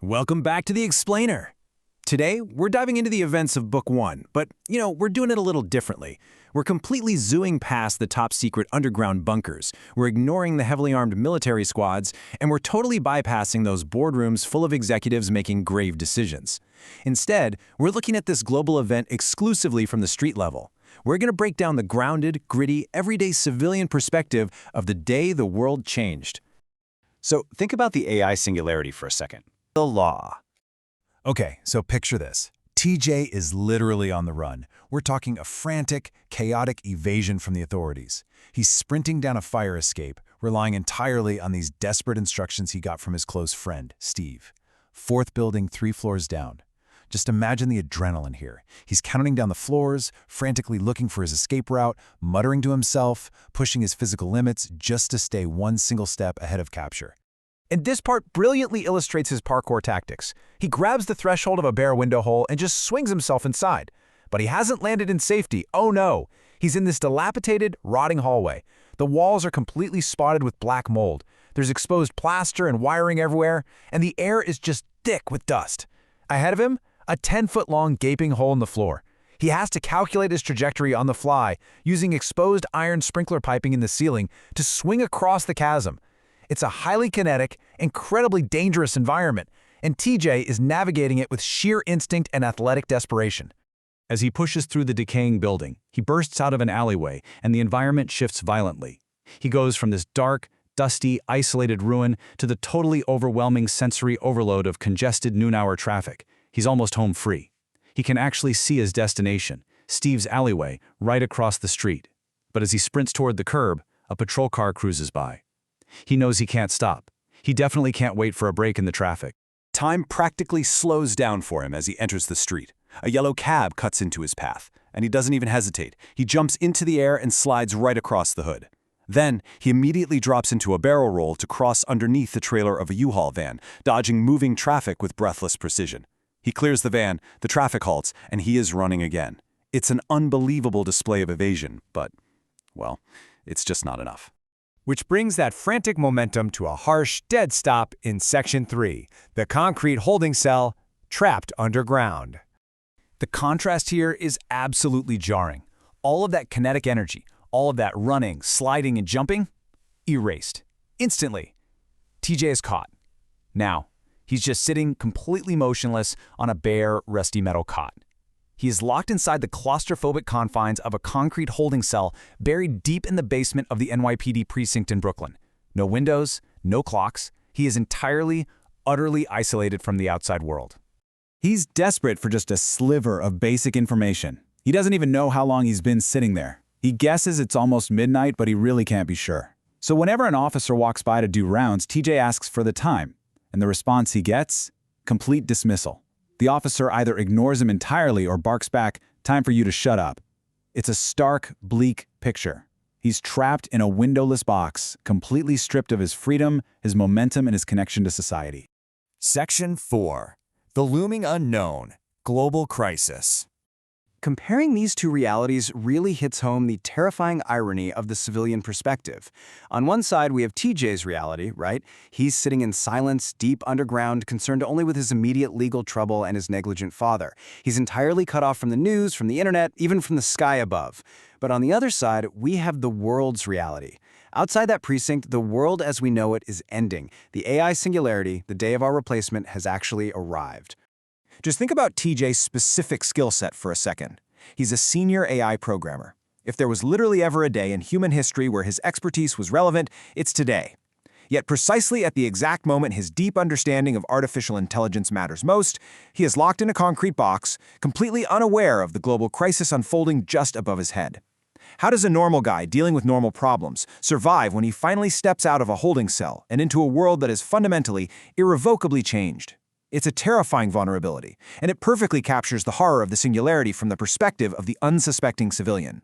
Welcome back to The Explainer. Today, we're diving into the events of Book 1, but, we're doing it a little differently. We're completely zooing past the top-secret underground bunkers, we're ignoring the heavily armed military squads, and we're totally bypassing those boardrooms full of executives making grave decisions. Instead, we're looking at this global event exclusively from the street level. We're going to break down the grounded, gritty, everyday civilian perspective of the day the world changed. So think about the AI singularity for a second. The law. Okay, so picture this. TJ is literally on the run. We're talking a frantic, chaotic evasion from the authorities. He's sprinting down a fire escape, relying entirely on these desperate instructions he got from his close friend, Steve. 4th building, 3 floors down. Just imagine the adrenaline here. He's counting down the floors, frantically looking for his escape route, muttering to himself, pushing his physical limits just to stay one single step ahead of capture. And this part brilliantly illustrates his parkour tactics. He grabs the threshold of a bare window hole and just swings himself inside. But he hasn't landed in safety. Oh no! He's in this dilapidated, rotting hallway. The walls are completely spotted with black mold. There's exposed plaster and wiring everywhere, and the air is just thick with dust. Ahead of him, a 10-foot-long gaping hole in the floor. He has to calculate his trajectory on the fly, using exposed iron sprinkler piping in the ceiling to swing across the chasm. It's a highly kinetic, incredibly dangerous environment, and TJ is navigating it with sheer instinct and athletic desperation. As he pushes through the decaying building, he bursts out of an alleyway, and the environment shifts violently. He goes from this dark, dusty, isolated ruin to the totally overwhelming sensory overload of congested noon-hour traffic. He's almost home free. He can actually see his destination, Steve's alleyway, right across the street. But as he sprints toward the curb, a patrol car cruises by. He knows he can't stop. He definitely can't wait for a break in the traffic. Time practically slows down for him as he enters the street. A yellow cab cuts into his path, and he doesn't even hesitate. He jumps into the air and slides right across the hood. Then, he immediately drops into a barrel roll to cross underneath the trailer of a U-Haul van, dodging moving traffic with breathless precision. He clears the van, the traffic halts, and he is running again. It's an unbelievable display of evasion, but, well, it's just not enough. Which brings that frantic momentum to a harsh, dead stop in Section 3, the concrete holding cell trapped underground. The contrast here is absolutely jarring. All of that kinetic energy, all of that running, sliding, and jumping, erased. Instantly. TJ is caught. Now, he's just sitting completely motionless on a bare, rusty metal cot. He is locked inside the claustrophobic confines of a concrete holding cell buried deep in the basement of the NYPD precinct in Brooklyn. No windows, no clocks. He is entirely, utterly isolated from the outside world. He's desperate for just a sliver of basic information. He doesn't even know how long he's been sitting there. He guesses it's almost midnight, but he really can't be sure. So whenever an officer walks by to do rounds, TJ asks for the time, and the response he gets? Complete dismissal. The officer either ignores him entirely or barks back, "Time for you to shut up." It's a stark, bleak picture. He's trapped in a windowless box, completely stripped of his freedom, his momentum, and his connection to society. Section 4. The Looming Unknown, Global Crisis. Comparing these two realities really hits home the terrifying irony of the civilian perspective. On one side, we have TJ's reality, right? He's sitting in silence, deep underground, concerned only with his immediate legal trouble and his negligent father. He's entirely cut off from the news, from the internet, even from the sky above. But on the other side, we have the world's reality. Outside that precinct, the world as we know it is ending. The AI singularity, the day of our replacement, has actually arrived. Just think about TJ's specific skill set for a second. He's a senior AI programmer. If there was literally ever a day in human history where his expertise was relevant, it's today. Yet precisely at the exact moment his deep understanding of artificial intelligence matters most, he is locked in a concrete box, completely unaware of the global crisis unfolding just above his head. How does a normal guy dealing with normal problems survive when he finally steps out of a holding cell and into a world that is fundamentally, irrevocably changed? It's a terrifying vulnerability, and it perfectly captures the horror of the singularity from the perspective of the unsuspecting civilian.